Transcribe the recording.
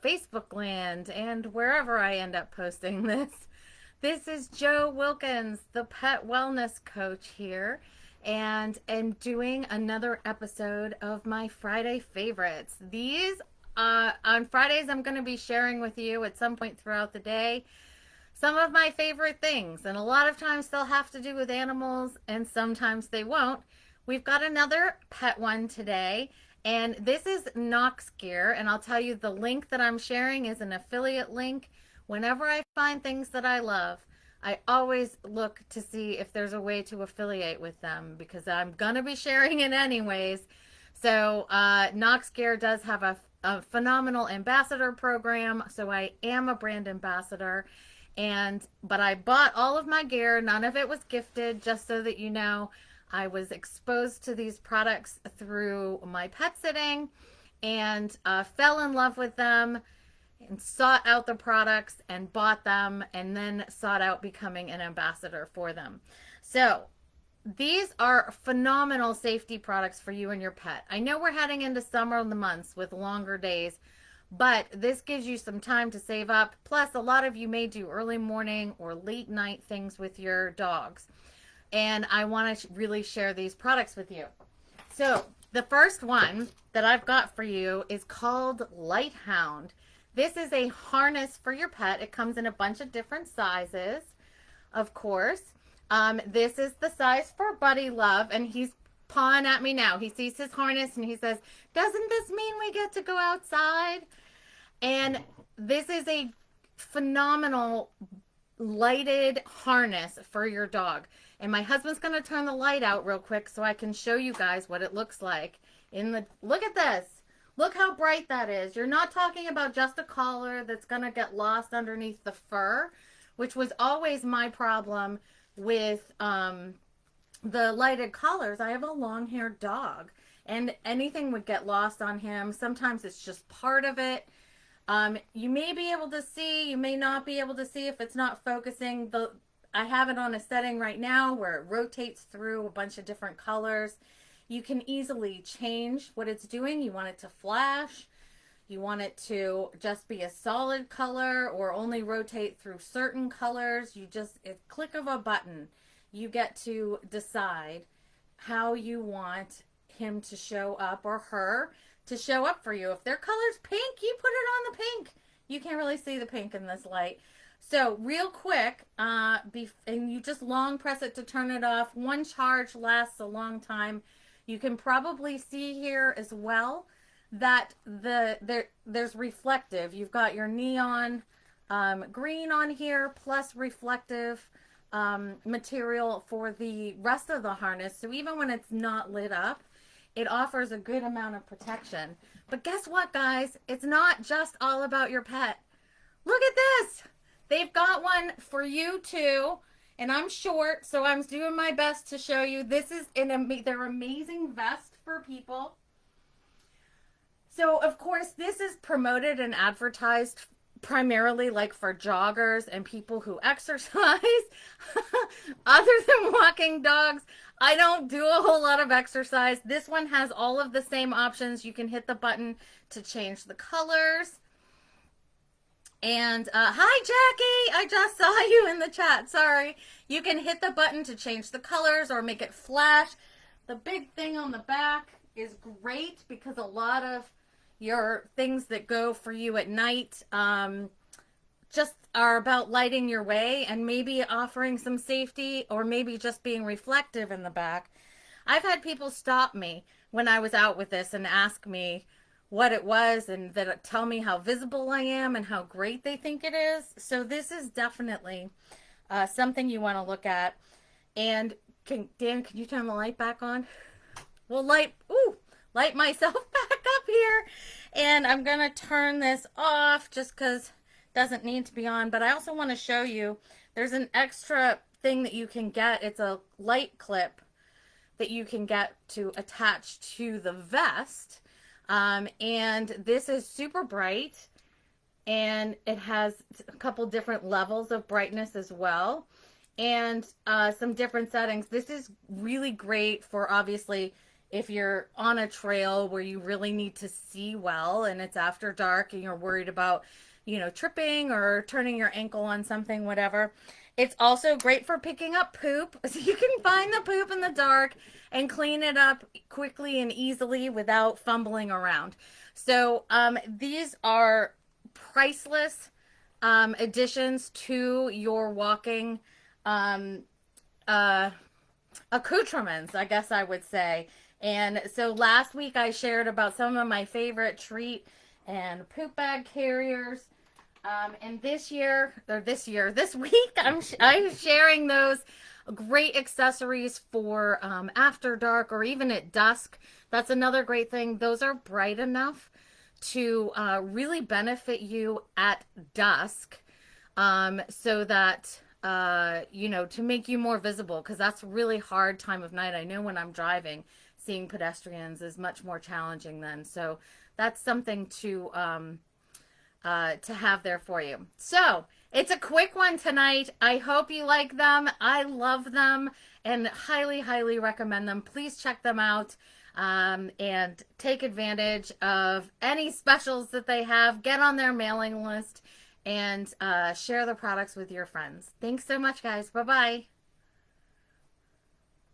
Facebook land and wherever I end up posting this. This is Jo Wilkins, the pet wellness coach here, and am doing another episode of my Friday favorites. These on Fridays, I'm going to be sharing with you at some point throughout the day some of my favorite things, and a lot of times they'll have to do with animals, and sometimes they won't. We've got another pet one today, and this is Noxgear, and I'll tell you the link that I'm sharing is an affiliate link. Whenever I find things that I love, I always look to see if there's a way to affiliate with them because I'm going to be sharing it anyways. So Noxgear does have a phenomenal ambassador program, so I am a brand ambassador. But I bought all of my gear. None of it was gifted, just so that you know. I was exposed to these products through my pet sitting and fell in love with them and sought out the products and bought them and then sought out becoming an ambassador for them. So these are phenomenal safety products for you and your pet. I know we're heading into summer months with longer days, but this gives you some time to save up. Plus, a lot of you may do early morning or late night things with your dogs. And I want to really share these products with you. So the first one that I've got for you is called Light Hound. This is a harness for your pet. It comes in a bunch of different sizes, of course. This is the size for Buddy Love, and he's pawing at me now. He sees his harness and he says, "Doesn't this mean we get to go outside?" And this is a phenomenal lighted harness for your dog. And my husband's going to turn the light out real quick so I can show you guys what it looks like. Look at this. Look how bright that is. You're not talking about just a collar that's going to get lost underneath the fur, which was always my problem with the lighted collars. I have a long-haired dog, and anything would get lost on him. Sometimes it's just part of it. You may be able to see, you may not be able to see if it's not focusing. I have it on a setting right now where it rotates through a bunch of different colors. You can easily change what it's doing. You want it to flash. You want it to just be a solid color or only rotate through certain colors. A click of a button, you get to decide how you want him to show up or her to show up for you. If their color's pink, you put it on the pink. You can't really see the pink in this light. So real quick, and you just long press it to turn it off. One charge lasts a long time. You can probably see here as well that there's reflective. You've got your neon green on here plus reflective material for the rest of the harness. So even when it's not lit up, it offers a good amount of protection. But guess what, guys? It's not just all about your pet. Look at this. They've got one for you too. And I'm short, so I'm doing my best to show you. This is their amazing vest for people. So, of course, this is promoted and advertised primarily like for joggers and people who exercise. Other than walking dogs, I don't do a whole lot of exercise. This one has all of the same options. You can hit the button to change the colors. And hi Jackie, I just saw you in the chat. Sorry. You can hit the button to change the colors or make it flash. The big thing on the back is great because a lot of your things that go for you at night just are about lighting your way and maybe offering some safety or maybe just being reflective in the back. I've had people stop me when I was out with this and ask me what it was and that tell me how visible I am and how great they think it is. So this is definitely something you want to look at. And Dan, can you turn the light back on? We'll light myself back up here. And I'm going to turn this off just because it doesn't need to be on. But I also want to show you there's an extra thing that you can get. It's a light clip that you can get to attach to the vest. And this is super bright and it has a couple different levels of brightness as well and some different settings. This is really great for obviously if you're on a trail where you really need to see well and it's after dark and you're worried about, tripping or turning your ankle on something, whatever. It's also great for picking up poop. So you can find the poop in the dark and clean it up quickly and easily without fumbling around. So these are priceless additions to your walking accoutrements, I guess I would say. And so last week I shared about some of my favorite treat and poop bag carriers. And this week, I'm sharing those great accessories for after dark or even at dusk. That's another great thing. Those are bright enough to really benefit you at dusk, so that to make you more visible, because that's a really hard time of night. I know when I'm driving, seeing pedestrians is much more challenging then. So that's something to have there for you. So it's a quick one tonight. I hope you like them. I love them and highly, highly recommend them. Please check them out and take advantage of any specials that they have. Get on their mailing list and share the products with your friends. Thanks so much, guys. Bye-bye.